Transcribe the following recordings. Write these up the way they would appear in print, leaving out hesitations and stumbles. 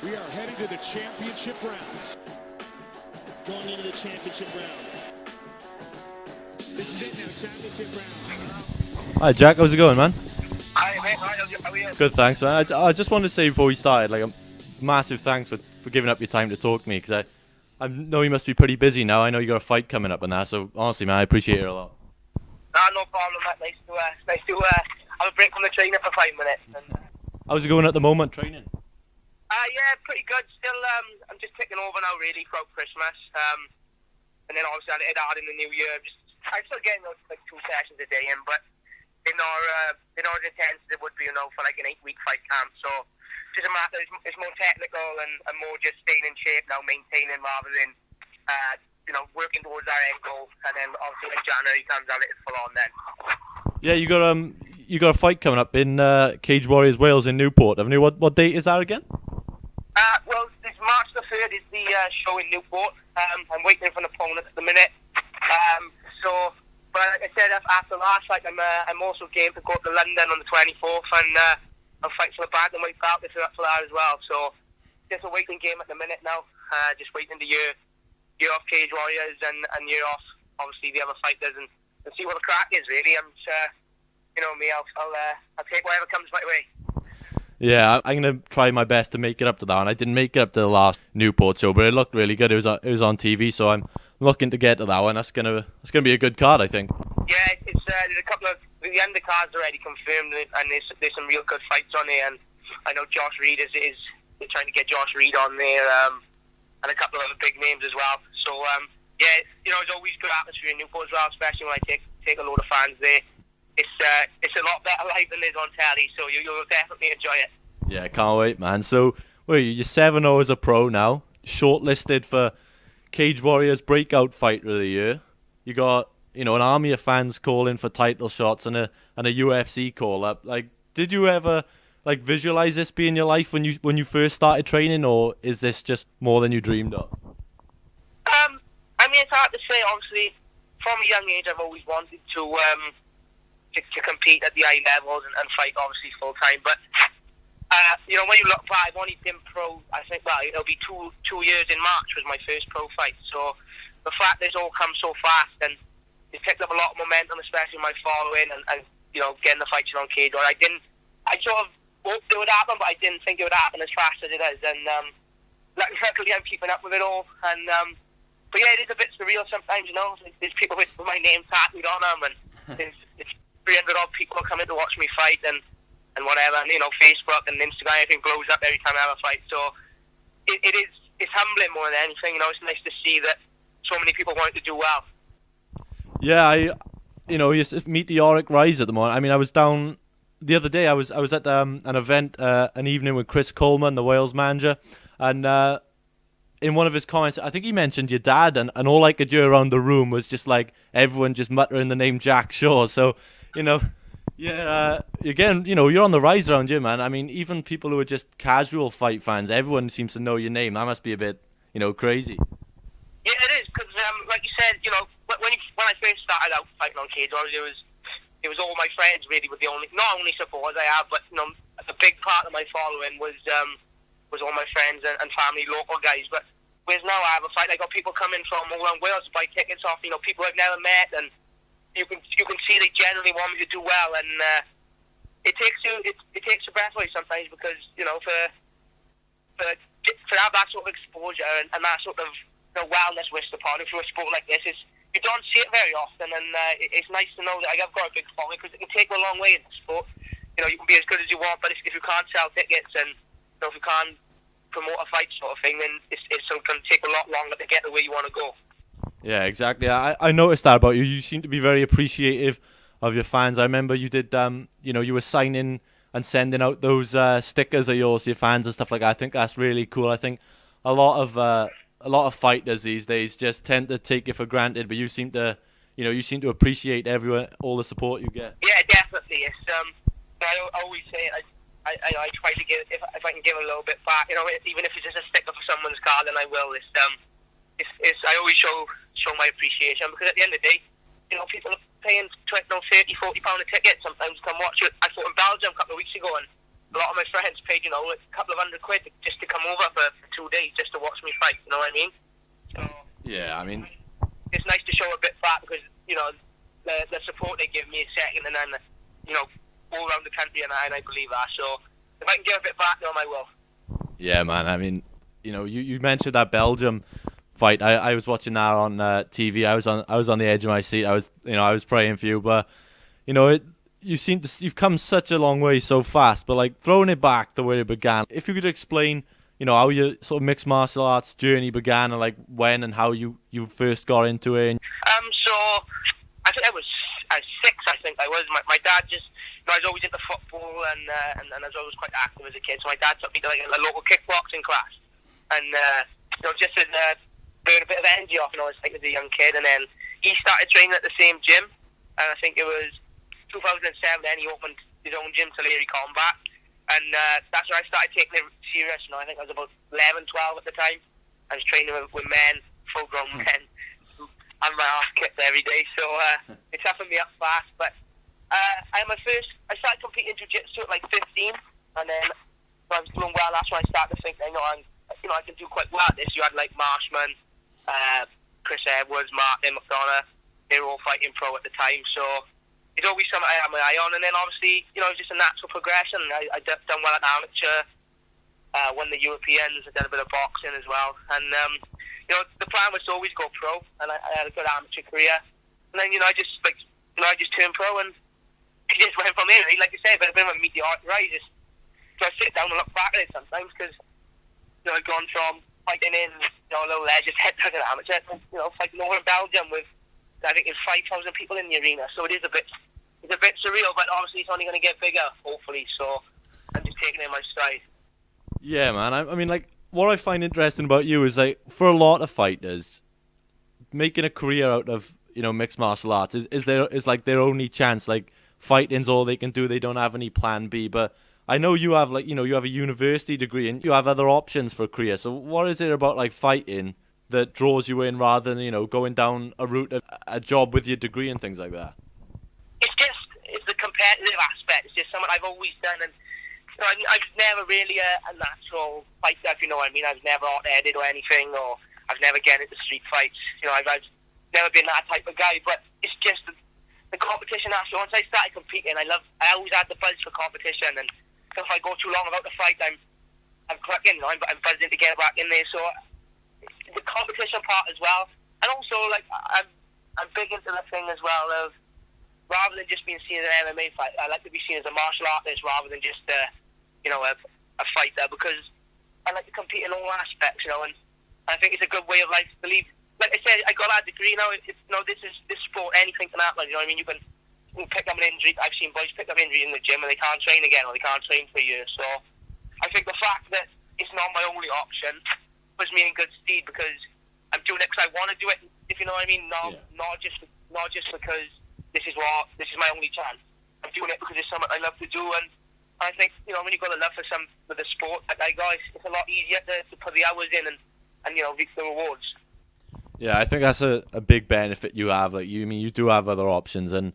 We are heading to the championship rounds. Going into the championship round. This is it now, championship round. Hi Jack, how's it going, man? Hi mate, how are you? Good, thanks, man. I just wanted to say before we started, like, a massive thanks for giving up your time to talk to me, because I know you must be pretty busy now. I know you got a fight coming up and that, so honestly, man, I appreciate it a lot. No problem, mate. Nice to have a break from the training for 5 minutes. How's it going at the moment, training? Yeah, pretty good. Still, I'm just taking over now, really, throughout Christmas. And then obviously I hit hard in the new year. I'm still getting like 2 sessions a day in, but they're not as intense as it would be, for like an 8-week fight camp. So it's just a matter. It's more technical and more just staying in shape now, maintaining rather than working towards our end goal. And then obviously when January comes out, it's full on then. Yeah, you got a fight coming up in Cage Warriors Wales in Newport, haven't you? What date is that again? Well, this March the 3rd is the show in Newport. I'm waiting for an opponent at the minute. But like I said, after last fight, I'm also game to go to London on the 24th and fight for the bantamweight belt for that as well. So just a waiting game at the minute now. Just waiting to year off Cage Warriors and year off obviously the other fighters and see what the crack is. Really, I'm me. I'll take whatever comes my way. Yeah, I'm gonna try my best to make it up to that one. I didn't make it up to the last Newport show, but it looked really good. It was on TV, so I'm looking to get to that one. That's gonna be a good card, I think. Yeah, there's a couple of the undercards already confirmed, and there's some real good fights on there. And I know Josh Reed is trying to get Josh Reed on there, and a couple of other big names as well. So yeah, it's always good atmosphere in Newport as well, especially when I take a load of fans there. It's a lot better live than it is on telly, so you'll definitely enjoy it. Yeah, can't wait, man. So, you're 7-0 as a pro now, shortlisted for Cage Warriors Breakout Fighter of the Year. You got, an army of fans calling for title shots and a UFC call up. Like, did you ever visualize this being your life when you first started training, or is this just more than you dreamed of? I mean, it's hard to say. Obviously, from a young age, I've always wanted to compete at the high levels and fight obviously full time. But when you look back, I've only been pro. I think it'll be two years in March was my first pro fight. So the fact that it's all come so fast and it's picked up a lot of momentum, especially my following and getting the fights on Cage. I sort of hoped it would happen, but I didn't think it would happen as fast as it is. And luckily, I'm keeping up with it all. And but yeah, it is a bit surreal sometimes. There's people with my name tattooed on them, and it's 300 odd people coming to watch me fight and whatever, and Facebook and Instagram, everything blows up every time I have a fight. So it's humbling more than anything. It's nice to see that so many people want to do well. Yeah, you meteoric rise at the moment. I mean, I was down the other day. I was at an event, an evening with Chris Coleman, the Wales manager, and in one of his comments, I think he mentioned your dad, and all I could hear around the room was just like everyone just muttering the name Jack Shaw. So, again, you're on the rise around here, man. I mean, even people who are just casual fight fans, everyone seems to know your name. That must be a bit, crazy. Yeah, it is, because like you said, when I first started out fighting on Cage Warriors, it was all my friends really were not only supporters I have, but a big part of my following was all my friends and family, local guys. But whereas now I have a fight, I got people coming from all around Wales to buy tickets off, people I've never met, and you can see they generally want me to do well, and it takes your breath away sometimes, because for to have that sort of exposure and that sort of wellness wished upon through a sport like this, you don't see it very often, and it's nice to know that I've got a big following, because it can take a long way in the sport. You can be as good as you want, but if you can't sell tickets and if you can't promote a fight sort of thing, then it's going to take a lot longer to get to where you want to go. Yeah, exactly. I noticed that about you. You seem to be very appreciative of your fans. I remember you did, you were signing and sending out those stickers of yours to your fans and stuff like that. I think that's really cool. I think a lot of fighters these days just tend to take it for granted, but you seem to appreciate everyone, all the support you get. Yeah, definitely. It's I always say I try to give, if I can give a little bit back, even if it's just a sticker for someone's car, then I will. I always show my appreciation, because at the end of the day, people are paying £30, £40 a ticket sometimes to come watch it. I fought in Belgium a couple of weeks ago, and a lot of my friends paid, you know, a couple of £100 just to come over for 2 days just to watch me fight. You know what I mean? So Yeah, I mean, it's nice to show a bit back because, you know, the support they give me is second, and then, you know, all around the country, and I believe that. So if I can give a bit back to them, I will. yeah, man. I mean, you know, you mentioned that Belgium fight. I was watching that on TV. I was on the edge of my seat. I was praying for you, but you know, you've come such a long way so fast. But like throwing it back to where it began, if you could explain, you know, how your sort of mixed martial arts journey began, and like when and how you first got into it. So I think I was 6. I think I was. My dad just, you know, I was always into football, and I was always quite active as a kid. So my dad took me to like a local kickboxing class, and you know, just to burn a bit of energy off. You know, as a young kid, and then he started training at the same gym, and I think it was 2007. Then he opened his own gym, Tulare Combat, and that's where I started taking it serious. You know, I think I was about 11, 12 at the time. I was training with men, full-grown men, and my ass kicked every day. So it toughened me up fast. But I started competing in jiu-jitsu at like 15, and then when I was doing well, that's when I started to think, I can do quite well at this. You had like Marshman, Chris Edwards, Martin McDonough. They were all fighting pro at the time. So it's always something I had my eye on. And then obviously, you know, it was just a natural progression. I done well at amateur, won the Europeans. I did a bit of boxing as well. And you know, the plan was to always go pro, and I had a good amateur career. And then, I just turned pro, and it just went from there. Like you say, a bit of a meteoric rise. So I sit down and look back at it sometimes, because I've gone from fighting in a little leisure tent as an amateur, fighting over in Belgium with, I think, there's 5,000 people in the arena. So it's a bit surreal, but obviously it's only going to get bigger, hopefully. So I'm just taking it in my stride. Yeah, man. I mean, like, what I find interesting about you is, like, for a lot of fighters, making a career out of, mixed martial arts is like their only chance. Like, fighting's all they can do. They don't have any plan B. But I know you have, like, you have a university degree and you have other options for a career. So what is it about, like, fighting that draws you in rather than, going down a route of a job with your degree and things like that? It's the competitive aspect. It's just something I've always done, and I was never really a natural fighter, if you know what I mean. I was never hot-headed or anything, or I've never get into street fights. I've never been that type of guy, but it's just the competition aspect. Once I started competing, I always had the buzz for competition, and if I go too long without the fight, I'm cracking, I'm buzzing to get back in there. So the competition part as well, and also like I'm big into the thing as well of, rather than just being seen as an MMA fighter, I like to be seen as a martial artist rather than just a fighter, because I like to compete in all aspects, and I think it's a good way of life to live. Like I said, I got that degree now. This sport, anything can happen. You know what I mean? You can pick up an injury. I've seen boys pick up injury in the gym and they can't train again, or they can't train for a year. So I think the fact that it's not my only option puts me in good stead, because I'm doing it because I want to do it. If you know what I mean? Not just because this is my only chance. I'm doing it because it's something I love to do, and I think when you've got a love for the sport like I got, it's a lot easier to put the hours in and reap the rewards. Yeah, I think that's a big benefit you have. Like you do have other options, and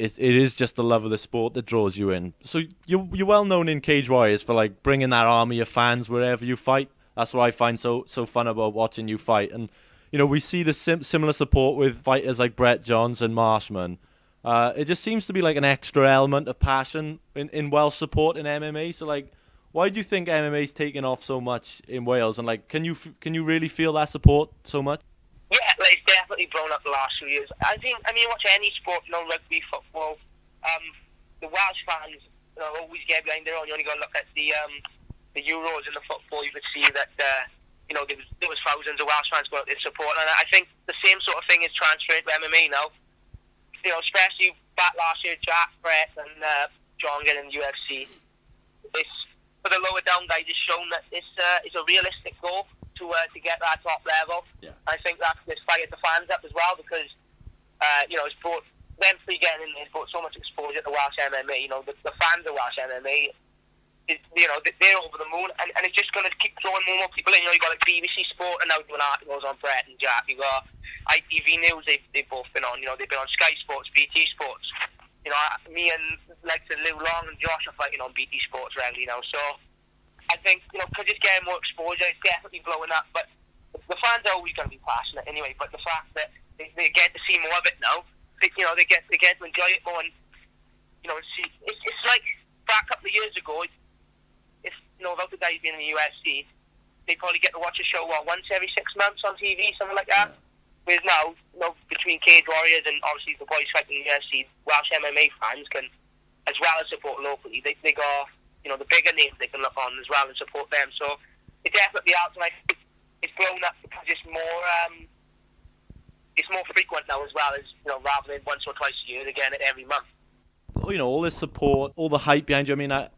it is just the love of the sport that draws you in. So you're well known in Cage Warriors for like bringing that army of fans wherever you fight. That's what I find so fun about watching you fight. And we see the similar support with fighters like Brett Johns and Marshman. It just seems to be like an extra element of passion in Welsh support in MMA. So like, why do you think MMA's taken off so much in Wales? And like, can you really feel that support so much? Yeah, like, it's definitely grown up the last few years. I mean, watch any sport, rugby, football. The Welsh fans, always get behind their own. You only got to look at the Euros and the football. You could see that there was thousands of Welsh fans going out there support, and I think the same sort of thing is transferred to MMA now. Especially back last year, Jack, Brett, and John getting in the UFC. It's, for the lower down guys, it's shown that it's a realistic goal to get that top level. Yeah. I think that's fired the fans up as well, because it's brought them three getting in there. It's brought so much exposure to Welsh MMA. The fans of Welsh MMA, they're over the moon, and it's just going to keep throwing more people in. You got like BBC Sport and now doing articles on Brett and Jack. You got ITV News, they've both been on. They've been on Sky Sports, BT Sports. Me and like Lou Long and Josh are fighting on BT Sports regularly now. So I think, because it's getting more exposure, it's definitely blowing up. But the fans are always going to be passionate anyway. But the fact that they get to see more of it now, they get to enjoy it more. And see, it's like back a couple of years ago. If without the guys being in the UFC, they probably get to watch a show once every 6 months on TV, something like that. Whereas now, between Cage Warriors and obviously the boys fighting in the UFC, Welsh MMA fans can, as well as support locally, they got the bigger names they can look on as well and support them. So it definitely helps, and I think it's blown up because it's more frequent now as well as rather than once or twice a year, they get it every month. All this support, all the hype behind you. I mean, I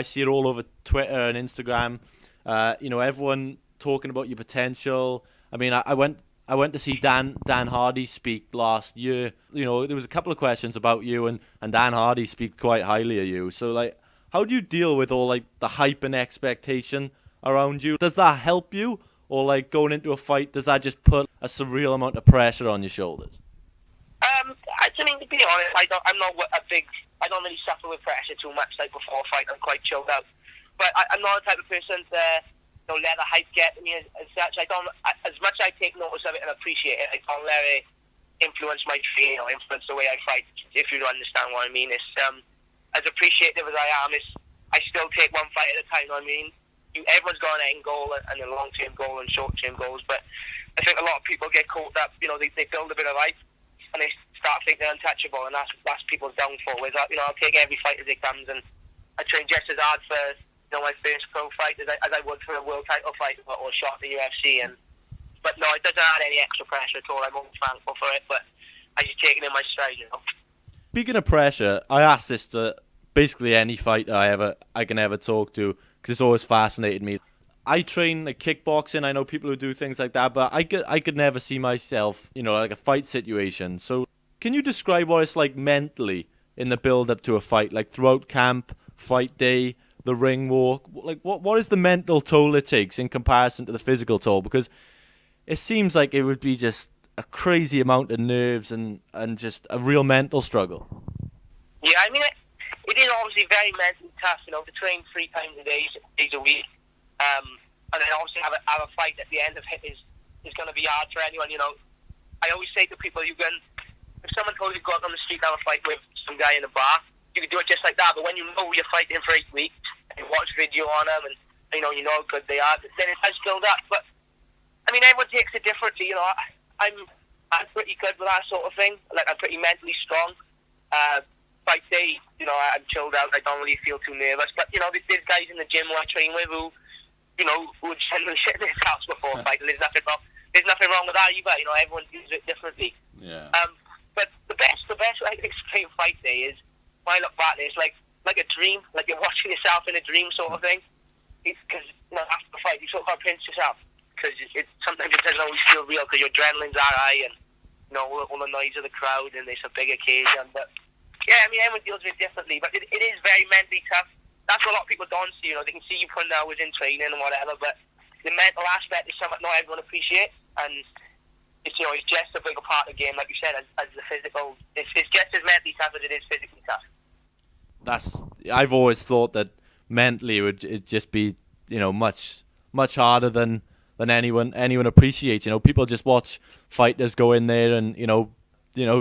see it all over Twitter and Instagram. Everyone talking about your potential. I mean, I went to see Dan Hardy speak last year. There was a couple of questions about you, and Dan Hardy speak quite highly of you. So, how do you deal with all, the hype and expectation around you? Does that help you? Or, going into a fight, does that just put a surreal amount of pressure on your shoulders? To be honest, I don't really suffer with pressure too much, before a fight. I'm quite chilled out. But I'm not the type of person to let the hype get to me as such. As much as I take notice of it and appreciate it, I don't let it influence my training or influence the way I fight, if you understand what I mean. It's as appreciative as I am, I still take one fight at a time. I mean, everyone's got an end goal and a long-term goal and short-term goals, but I think a lot of people get caught up, they build a bit of hype and they start thinking they're untouchable, and that's people's downfall. Whereas, I'll take every fight as it comes, and I train just as hard for my first pro fight as I would for a world title fight or a shot in the UFC. But no, it doesn't add any extra pressure at all. I'm always thankful for it, but I just take it in my stride. Speaking of pressure, I ask this to basically any fighter I can ever talk to, because it's always fascinated me. I train kickboxing. I know people who do things like that, but I could never see myself, like a fight situation. So can you describe what it's like mentally in the build up to a fight, like throughout camp, fight day, the ring walk? What is the mental toll it takes in comparison to the physical toll? Because it seems like it would be just a crazy amount of nerves and just a real mental struggle. Yeah, I mean, it is obviously very mentally tough, to train 3 times a day, 6 days a week. And then obviously have a fight at the end of it is going to be hard for anyone. I always say to people, if someone told you to go out on the street and have a fight with some guy in a bar, you can do it just like that. But when you know you're fighting for 8 weeks and you watch video on them and you know how good they are, then it has build up. But I mean, everyone takes it differently. I'm pretty good with that sort of thing. I'm pretty mentally strong. Fight day, I'm chilled out. I don't really feel too nervous. But there's guys in the gym who I train with who would generally shit themselves before a fight. There's nothing wrong with that either. Everyone does it differently. Yeah. But the best way I can explain fight day is, when I look back, it's like a dream. Like you're watching yourself in a dream sort of thing. Because after the fight, you sort of got to pinch yourself. Because sometimes it doesn't always feel real because your adrenaline's high and all the noise of the crowd and it's a big occasion. But yeah, I mean, everyone deals with it differently. But it is very mentally tough. That's what a lot of people don't see. They can see you putting hours in training and whatever, but the mental aspect is something not everyone appreciates, and it's just a bigger part of the game, like you said, as the physical. It's just as mentally tough as it is physically tough. I've always thought that mentally it'd just be much harder than anyone appreciates. People just watch fighters go in there and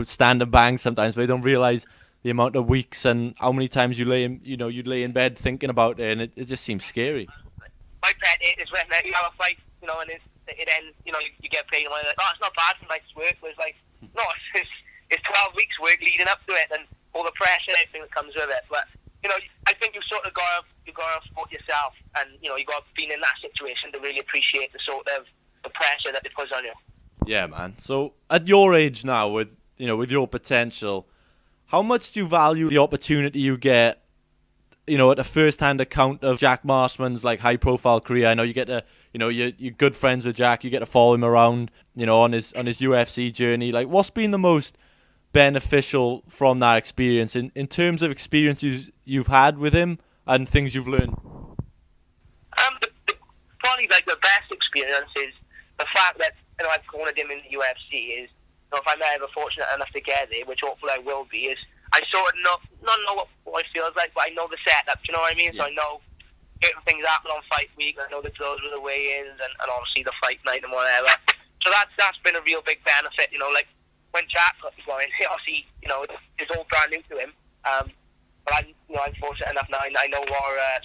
stand and bang sometimes, but they don't realize the amount of weeks and how many times you'd lay in bed thinking about it, and it just seems scary. My pet is when you have a fight, and it ends, you get paid, and I'm like, it's not bad for night's work. But it's like, no, it's 12 weeks work leading up to it, and all the pressure and everything that comes with it. But I think you sort of got to support yourself, and you got to be in that situation to really appreciate the sort of the pressure that it puts on you. Yeah, man. So at your age now, with your potential, how much do you value the opportunity you get, at a first-hand account of Jack Marshman's high-profile career? I know you get to, you're good friends with Jack. You get to follow him around, on his UFC journey. What's been the most beneficial from that experience in terms of experiences you've had with him and things you've learned? Probably the best experience is the fact that I've cornered him in the UFC. Is if I'm ever fortunate enough to get there, which hopefully I will be, is I sort of not know what it feels like, but I know the setup. Do you know what I mean? Yeah. So I know certain things happen on fight week. I know the drills with the weigh-ins and obviously the fight night and whatever. So that's been a real big benefit. You know, like when Jack got going, obviously, you know, it's all brand new to him. But I'm fortunate enough now. I know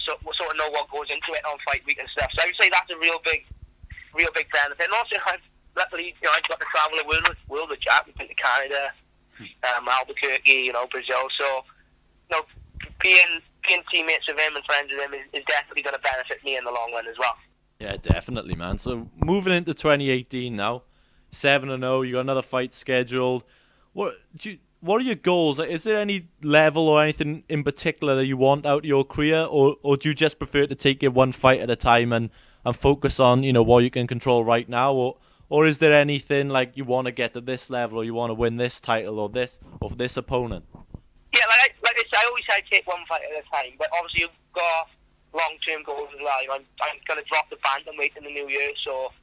sort of know what goes into it on fight week and stuff. So I would say that's a real big benefit. And also, luckily, you know, I've got to travel the world with Jack. We've been to Canada, Albuquerque, you know, Brazil. So, you know, being teammates with him and friends with him is definitely going to benefit me in the long run as well. Yeah, definitely, man. So moving into 2018 now, 7-0. You got another fight scheduled. What are your goals? Is there any level or anything in particular that you want out of your career, or do you just prefer to take it one fight at a time and focus on, you know, what you can control right now, or is there anything like you want to get to this level, or you want to win this title or this opponent? Yeah, like I said, I always say take one fight at a time, but obviously you've got long-term goals as well. You know, I'm going to drop the bantamweight in the new year, so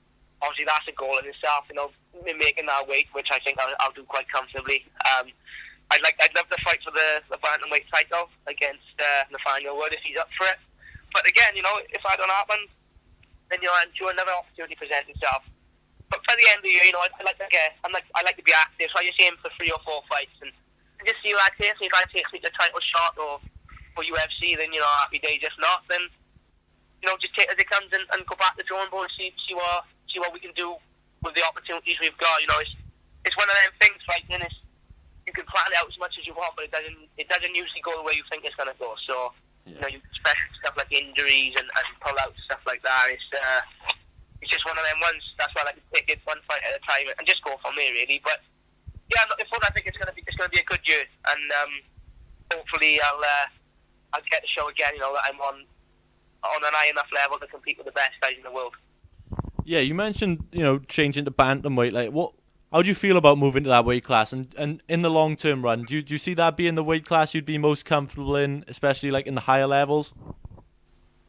obviously that's a goal in itself. You know, making that weight, which I think I'll do quite comfortably. I'd love to fight for the bantamweight title against Nathaniel Wood if he's up for it. But again, you know, if that don't happen, then, you know, I'm sure another opportunity presents itself. But for the end of the year, you know, I like to be active, so I just aim for 3 or 4 fights and just see what I take. If I take the title shot or UFC, then, you know, happy days. If not, then, you know, just take it as it comes and go back to the drawing board and see what we can do with the opportunities we've got. You know, it's one of them things, right? And you can plan it out as much as you want, but it doesn't usually go the way you think it's going to go. So, you know, especially stuff like injuries and pull-outs, stuff like that. It's just one of them ones. That's why I like to take it one fight at a time and just go from there, really. But yeah, I'm looking forward. I think it's going to be a good year, and hopefully I'll get to show again. You know, that I'm on an high enough level to compete with the best guys in the world. Yeah, you mentioned, you know, changing to bantamweight. Like, how do you feel about moving to that weight class? And in the long term run, do you see that being the weight class you'd be most comfortable in, especially like in the higher levels?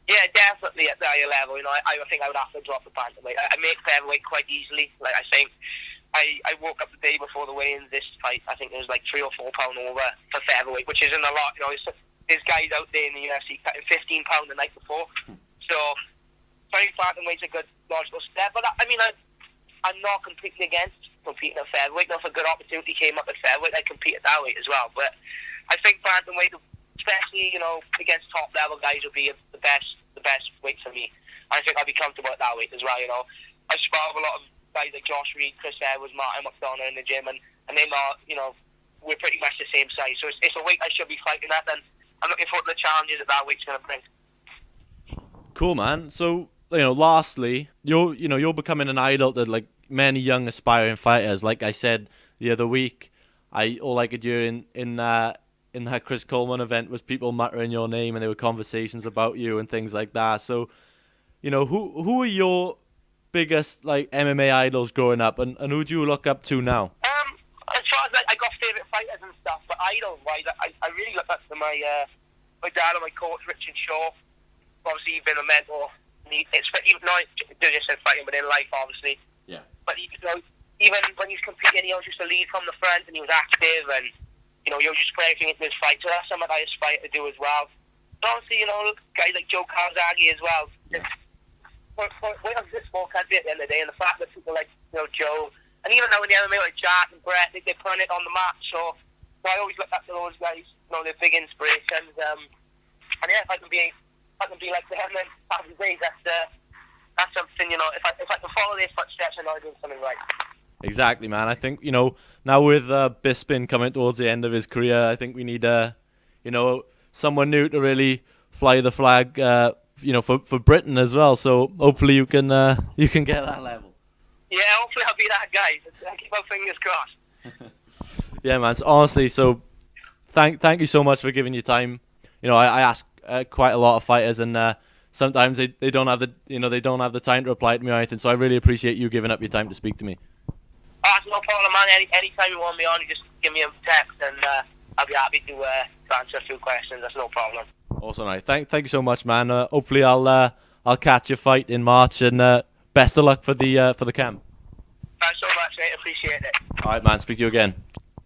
Yeah, definitely at the higher level. You know, I think I would have to drop the bantamweight. I make featherweight quite easily. Like, I think I woke up the day before the weigh-in this fight. I think it was like 3 or 4 pound over for featherweight, which isn't a lot. You know, there's guys out there in the UFC cutting 15 pound the night before. So I think bantamweight's a good logical step. But I mean, I'm not completely against competing at featherweight. You know, if a good opportunity came up at featherweight, I'd compete at that weight as well. But I think bantamweight, especially, you know, against top level guys, would be the best weight for me. I think I'd be comfortable at that weight as well. You know, I spar with a lot of guys like Josh Reed, Chris Edwards, Martin McDonough in the gym, and they're not, you know, we're pretty much the same size. So it's a weight I should be fighting at, and I'm looking forward to the challenges that weight's going to bring. Cool, man. So, you know, lastly, you're becoming an idol to like many young aspiring fighters. Like I said the other week, all I could hear in that Chris Coleman event was people muttering your name, and there were conversations about you and things like that. So, you know, who are your biggest like MMA idols growing up, and who do you look up to now? As far as I got favourite fighters and stuff, but idol-wise, I really look up to my dad and my coach, Richard Shaw. Obviously, he's been a mentor. Even not just in fighting, but in life, obviously. Yeah. But you know, even when he was competing, he always used to lead from the front, and he was active, and you know, he always just put everything into his fight. So that's something I aspire to do as well. But obviously, you know, guys like Joe Kawasaki as well. Yeah. We're a small country at the end of the day, and the fact that people like, you know, Joe, and even now in the MMA like Jack and Brett, they're putting it on the map. So I always look up to those guys. You know, they're big inspirations. And yeah, if I can be like them, then happy days. That's something, you know. If I can follow their footsteps, I know I'm doing something right. Exactly, man. I think, you know, now with Bisping coming towards the end of his career, I think we need you know, someone new to really fly the flag, you know, for Britain as well. So hopefully you can get that level. Yeah, hopefully I'll be that guy. Keep my fingers crossed. Yeah, man. So honestly, so thank you so much for giving your time. You know, I ask quite a lot of fighters, and sometimes they don't have the time to reply to me or anything. So I really appreciate you giving up your time to speak to me. That's no problem, man. Anytime you want me on, you just give me a text, and I'll be happy to answer a few questions. That's no problem. Awesome, right. Thank you so much, man. Hopefully I'll catch your fight in March, and best of luck for the camp. Thanks so much, mate. Appreciate it. All right, man. Speak to you again.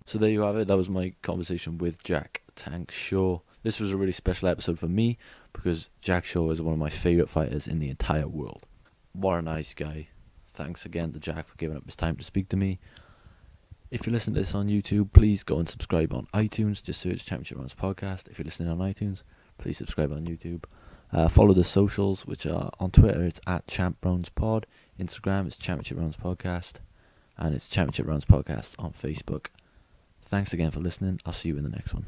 So there you have it. That was my conversation with Jack Tank Shaw. This was a really special episode for me because Jack Shaw is one of my favourite fighters in the entire world. What a nice guy. Thanks again to Jack for giving up his time to speak to me. If you listen to this on YouTube, please go and subscribe on iTunes. Just search Championship Rounds Podcast. If you're listening on iTunes, please subscribe on YouTube. Follow the socials, which are on Twitter, it's at Champ Rounds Pod. Instagram, it's Championship Rounds Podcast. And it's Championship Rounds Podcast on Facebook. Thanks again for listening. I'll see you in the next one.